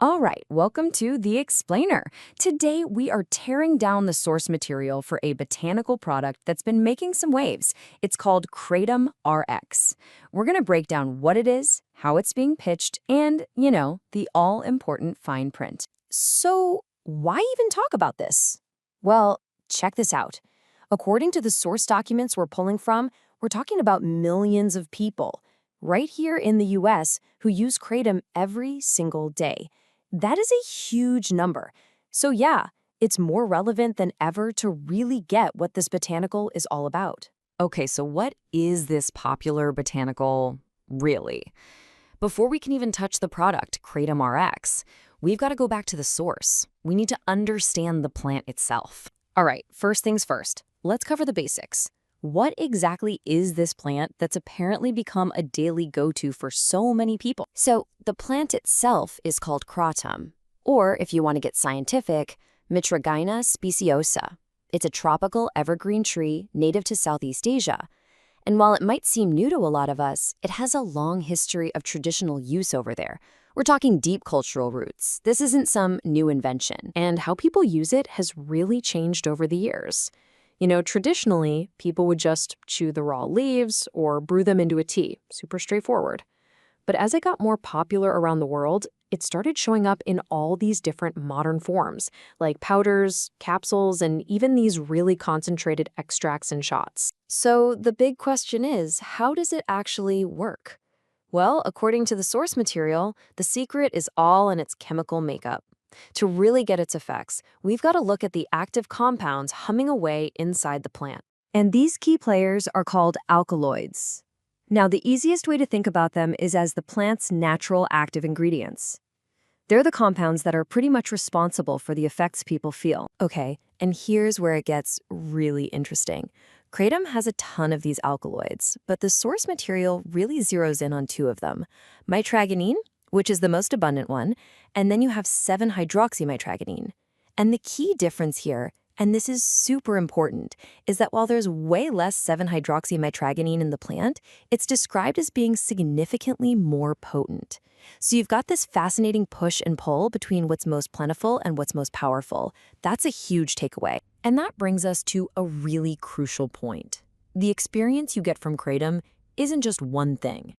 All right, welcome to The Explainer. Today, we are tearing down the source material for a botanical product that's been making some waves. It's called Kratom Rx. We're going to break down what it is, how it's being pitched, and, the all-important fine print. So, why even talk about this? Well, check this out. According to the source documents we're pulling from, we're talking about millions of people right here in the US who use Kratom every single day. That is a huge number. So yeah, it's more relevant than ever to really get what this botanical is all about. Okay, so what is this popular botanical really? Before we can even touch the product, Kratom Rx, we've got to go back to the source. We need to understand the plant itself. All right, first things first, let's cover the basics. What exactly is this plant that's apparently become a daily go-to for so many people? So the plant itself is called kratom, or if you want to get scientific, Mitragyna speciosa. It's a tropical evergreen tree native to Southeast Asia. And while it might seem new to a lot of us, it has a long history of traditional use over there. We're talking deep cultural roots. This isn't some new invention, and how people use it has really changed over the years. Traditionally, people would just chew the raw leaves or brew them into a tea, super straightforward. But as it got more popular around the world, it started showing up in all these different modern forms, like powders, capsules, and even these really concentrated extracts and shots. So the big question is, how does it actually work? Well, according to the source material, the secret is all in its chemical makeup. To really get its effects, we've got to look at the active compounds humming away inside the plant. And these key players are called alkaloids. Now, the easiest way to think about them is as the plant's natural active ingredients. They're the compounds that are pretty much responsible for the effects people feel. Okay, and here's where it gets really interesting. Kratom has a ton of these alkaloids, but the source material really zeroes in on two of them: mitragynine, which is the most abundant one, and then you have 7-hydroxymitragynine. And the key difference here, and this is super important, is that while there's way less 7-hydroxymitragynine in the plant, it's described as being significantly more potent. So you've got this fascinating push and pull between what's most plentiful and what's most powerful. That's a huge takeaway. And that brings us to a really crucial point. The experience you get from Kratom isn't just one thing.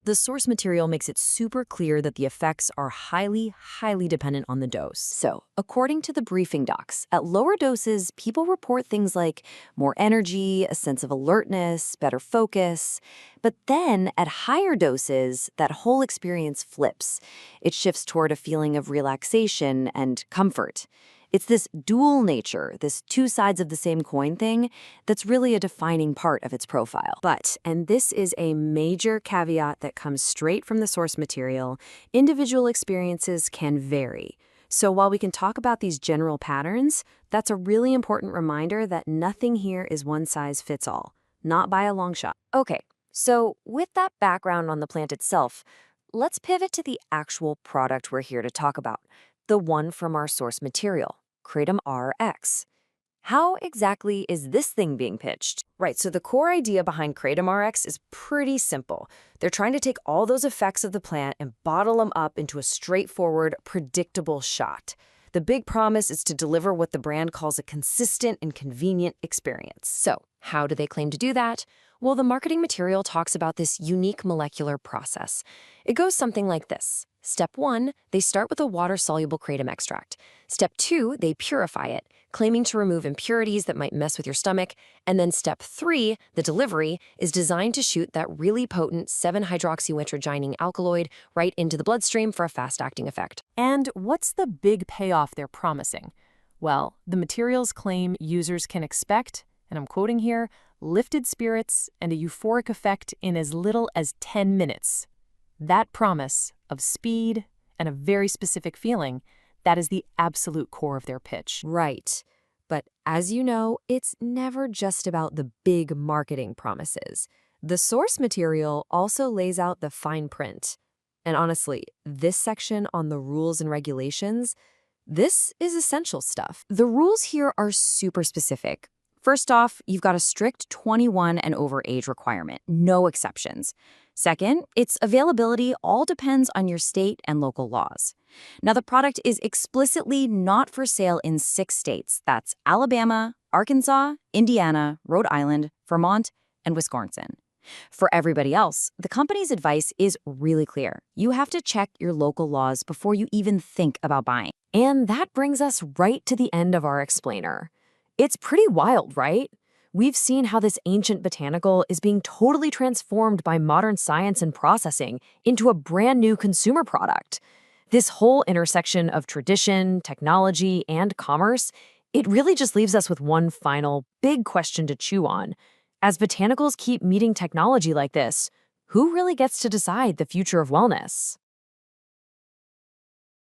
The source material makes it super clear that the effects are highly, highly dependent on the dose. So, according to the briefing docs, at lower doses, people report things like more energy, a sense of alertness, better focus. But then, at higher doses, that whole experience flips. It shifts toward a feeling of relaxation and comfort. It's this dual nature, this two sides of the same coin thing, that's really a defining part of its profile. But, and this is a major caveat that comes straight from the source material, individual experiences can vary. So while we can talk about these general patterns, that's a really important reminder that nothing here is one size fits all, not by a long shot. Okay, so with that background on the plant itself, let's pivot to the actual product we're here to talk about, the one from our source material, Kratom Rx. How exactly is this thing being pitched? Right, so the core idea behind Kratom Rx is pretty simple. They're trying to take all those effects of the plant and bottle them up into a straightforward, predictable shot. The big promise is to deliver what the brand calls a consistent and convenient experience. So, how do they claim to do that? Well, the marketing material talks about this unique molecular process. It goes something like this. Step 1, they start with a water-soluble kratom extract. Step 2, they purify it, claiming to remove impurities that might mess with your stomach. And then step 3, the delivery, is designed to shoot that really potent 7-hydroxymitragynine alkaloid right into the bloodstream for a fast-acting effect. And what's the big payoff they're promising? Well, the materials claim users can expect, and I'm quoting here, lifted spirits and a euphoric effect in as little as 10 minutes. That promise of speed and a very specific feeling, that is the absolute core of their pitch. Right. But as you know, it's never just about the big marketing promises. The source material also lays out the fine print. And honestly, this section on the rules and regulations, this is essential stuff. The rules here are super specific. First off, you've got a strict 21 and over age requirement, no exceptions. Second, its availability all depends on your state and local laws. Now, the product is explicitly not for sale in 6 states. That's Alabama, Arkansas, Indiana, Rhode Island, Vermont, and Wisconsin. For everybody else, the company's advice is really clear. You have to check your local laws before you even think about buying. And that brings us right to the end of our explainer. It's pretty wild, right? We've seen how this ancient botanical is being totally transformed by modern science and processing into a brand new consumer product. This whole intersection of tradition, technology, and commerce, it really just leaves us with one final big question to chew on. As botanicals keep meeting technology like this, who really gets to decide the future of wellness?